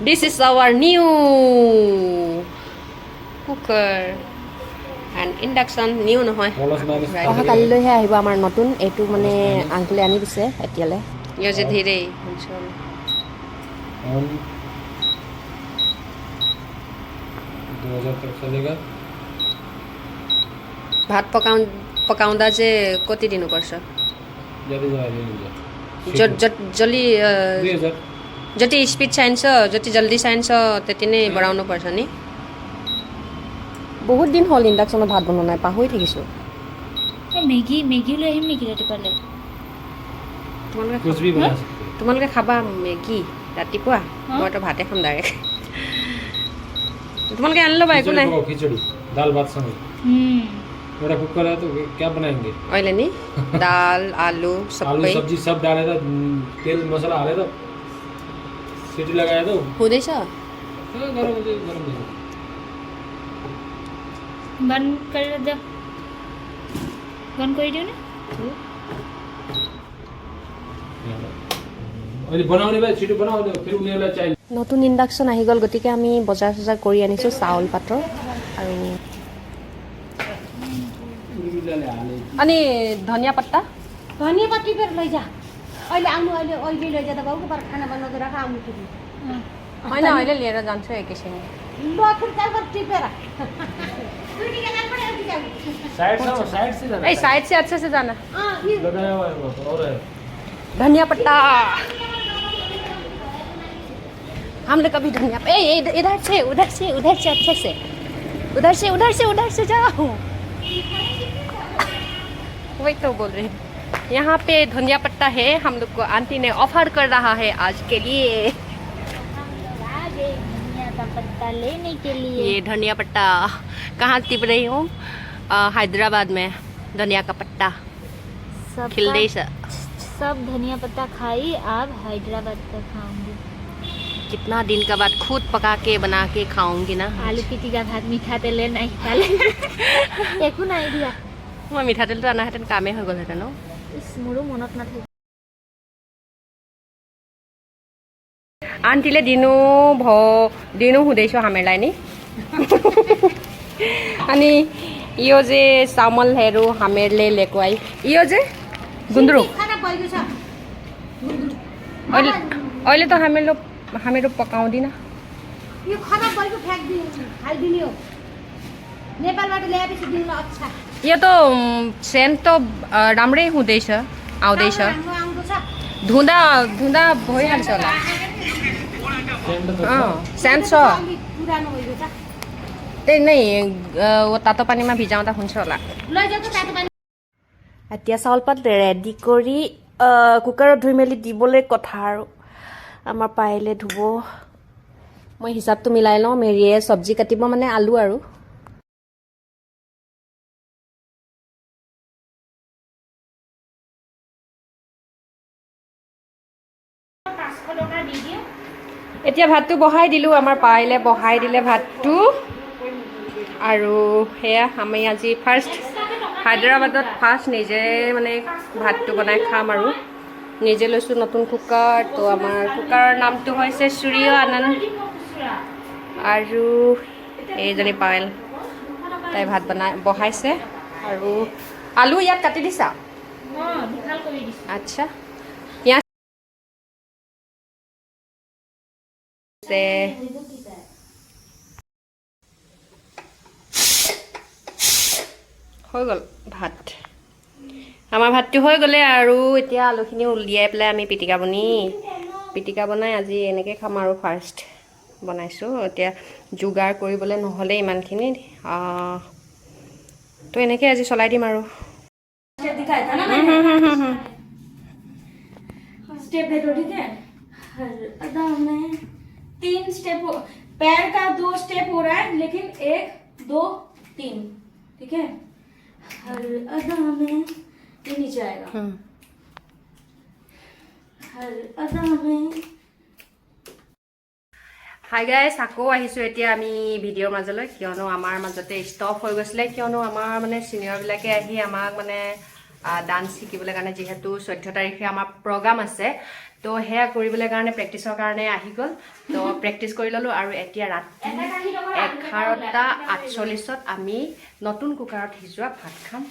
This is our new cooker and induction new নহয় অহা কালিলৈহে আহিব আমাৰ নতুন এইটো মানে আংকুলে আনি দিছে এতিয়ালে ইয়ে যে ধীৰে ऑन 2000 तक चलेगा भात पकाउँदा चाहिँ कति दिनुपर्छ जल्दी जति स्पिड चाहिन्छ जति जल्दी चाहिन्छ त्यति नै बढाउनु पर्छ नि बहुत दिन হ'ল ইন্ডাকশনত ভাত বনোৱা নাই পাহৰি থাকিছো মেগী লৈ আহিম নেকি ৰাতিপুৱালে তোমালোকে খাবা মেগী ৰাতিপুৱা মইতো ভাতে খাম ডাইৰেক্ট তোমালোকে আনি ল'বা একো নাই खिचड़ी दाल भात समय मेरा कुकर है तो क्या बनाएंगे अहिले नि दाल आलु आलू सबै सब्जी सब डाले तो तेल मसाला हाले तो सीटी लगाए तो हुँदैछ गरम बन्द गरेर जा बन्द गरिदिउ न अहिले बनाउने भए छिटो बनाउने फेरि उनीहरूलाई चाहिन्छ নতুন ইন্ডাকশন আহি গ'ল গতিকে আমি বজাৰ চজাৰ কৰি আনিছো চাউল পাতৰ আৰু अनि धनिया पत्ता टिपेर लैजा अहिले आउनु अहिले लैजा त बाउको पर खाना बनाउँदै राख आउनु फेरि होइन अहिले लिएर जान्छु एकैछिन ल फेरि त्यहाँबाट टिपेर साइड से जाना ए साइड से अच्छे से जाना लगाया हुआ है वो और है धनिया पत्ता हमने कभी धनिया ए इधर से अच्छे से उधर से जाओ वही तो बोल रही यहाँ पे धनिया पत्ता है हम लोग को आंटी ने ऑफर कर रहा है आज के लिए धनिया का पत्ता लेने के लिए ये धनिया पत्ता कहाँ टिप रही हूँ हैदराबाद में धनिया का पत्ता खिलदे सब धनिया पत्ता खाई अब हैदराबाद का खाऊंगी कितना दिन का बाद खुद पका के बना के खाऊंगी ना आलू पिटिका भात मिठा तेल नहीं खाले একো নাই দিয়া মই মিঠাতেলটো আনাহেঁতেন কামেই হৈ গ'লহেঁতেন ন মোৰো মনত নাথাকে आन्टीले दिनु हुँदैछ हामीलाई नि अनि यो चाहिँ चामलहरू हामीहरूले ल्याएको है यो चाहिँ गुन्द्रुक अहिले त हामीहरू पकाउँदिन यो खराब भएको खाइदिने हो नेपालबाट ल्याएपछि दिउन अच्छा यो त सेन्ट त राम्रै हुँदैछ आउँदैछ धुँदा भइहाल्छ होला सेन्ट छ पुरानो भएको छ त्यही नै तातो पानीमा भिजाउँदा हुन्छ होला लैजाऊ त तातो पानी এতিয়া চাউলপাত ৰেডি কৰি কুকাৰত ধুই মেলি দিবলৈ কথা আৰু আমাৰ পাইলে ধুব মই হিচাপটো মিলাই লওঁ মেৰিয়ে চব্জি কাটিব মানে আলু আৰু এতিয়া ভাতটো বহাই দিলো আমাৰ পাইলে বহাই দিলে ভাতটো আৰু হেয়া আমি আজি ফাৰ্ষ্ট হায়দৰাবাদত ফাৰ্ষ্ট নিজে মানে ভাতটো বনাই খাম আৰু নিজে লৈছোঁ নতুন কুকাৰ তো আমাৰ কুকাৰৰ নামটো হৈছে সূৰ্য আনন্দ আৰু এইজনী পায়েল তাই ভাত বহাইছে আৰু আলু ইয়াত কাটি দিছা আচ্ছা হৈ গ'ল ভাত আমাৰ ভাতটো হৈ গ'লে আৰু এতিয়া আলুখিনি উলিয়াই পেলাই আমি পিটিকা বনাই আজি এনেকৈ খাম আৰু ফাৰ্ষ্ট বনাইছোঁ এতিয়া যোগাৰ কৰিবলৈ নহ'লে ইমানখিনি তো এনেকৈ আজি চলাই দিম আৰু स्टेप है तो ठीक है हर अदा में 3 स्टेप पैर का 2 स्टेप हो रहा है लेकिन 1 2 3 ठीक है हर अदा में ये नीचे आएगा हर अदा में হাই গাইছ আকৌ আহিছোঁ এতিয়া আমি ভিডিঅ'ৰ মাজলৈ কিয়নো আমাৰ মাজতে ষ্টপ হৈ গৈছিলে কিয়নো আমাৰ মানে চিনিয়ৰবিলাকে আহি আমাক মানে ডান্স শিকিবলৈ কাৰণে যিহেতু 14 তাৰিখে আমাৰ প্ৰগ্ৰাম আছে তো সেয়া কৰিবলৈ কাৰণে প্ৰেক্টিছৰ কাৰণে আহি গ'ল তো প্ৰেক্টিছ কৰি ল'লোঁ আৰু এতিয়া ৰাতি 11:48 আমি নতুন কুকাৰত সিজোৱা ভাত খাম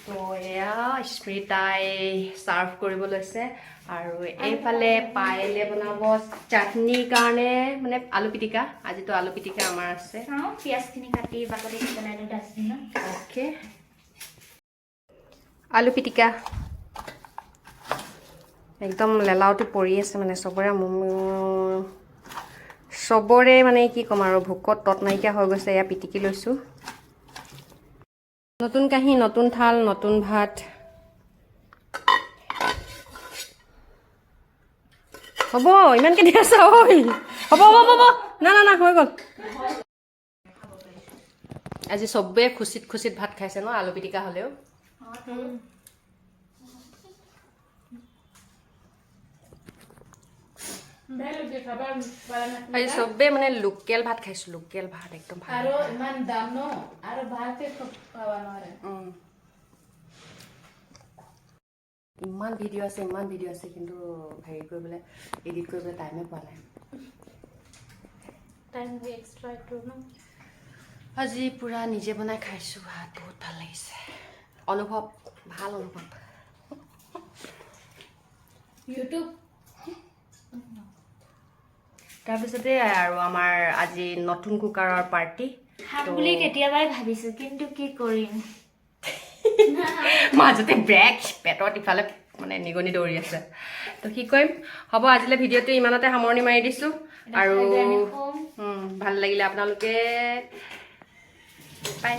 তো এয়া স্মৃতাই চাৰ্ভ কৰিব লৈছে আৰু এইফালে পায়েলে বনাব চাটনিৰ কাৰণে মানে আলু পিটিকা আজিতো আলু পিটিকা আমাৰ আছে পিঁয়াজখিনি কাটি বাকলি পেলাই দিওঁ ডাষ্টবিনত অ'কে আলু পিটিকা একদম লেলাওটো পৰি আছে মানে চবৰে মানে কি ক'ম আৰু ভোকত তত নাইকিয়া হৈ গৈছে এয়া পিটিকি লৈছোঁ নতুন কাঁহী নতুন থাল নতুন ভাত হ'ব ইমানকৈ দি আছা ঐ হ'ব না হৈ গ'ল আজি চবে খুচিত ভাত খাইছে ন আলু পিটিকা হ'লেও আজি চবে মানে লোকেল ভাত খাইছো লোকেল ভাত একদম ভাল আৰু ইমান দাম ন আৰু ভালকে খাব নোৱাৰে ইমান ভিডিঅ' আছে কিন্তু হেৰি কৰিবলৈ এডিট কৰিবলৈ টাইমে পোৱা নাই টাইম এক্সট্ৰা এইটো ন আজি পুৰা নিজে বনাই খাইছোঁ ভাত বহুত ভাল লাগিছে ভাল অনুভৱ ইউটিউব তাৰপিছতে আৰু আমাৰ আজি নতুন কুকাৰৰ পাৰ্টি খাম বুলি কেতিয়াবাই ভাবিছোঁ কিন্তু কি কৰিম মাজতে ব্ৰেক পেটত ইফালে মানে নিগনি দৌৰি আছে তো কি কৰিম হ'ব আজিলৈ ভিডিঅ'টো ইমানতে সামৰণি মাৰি দিছোঁ আৰু ভাল লাগিলে আপোনালোকে বাই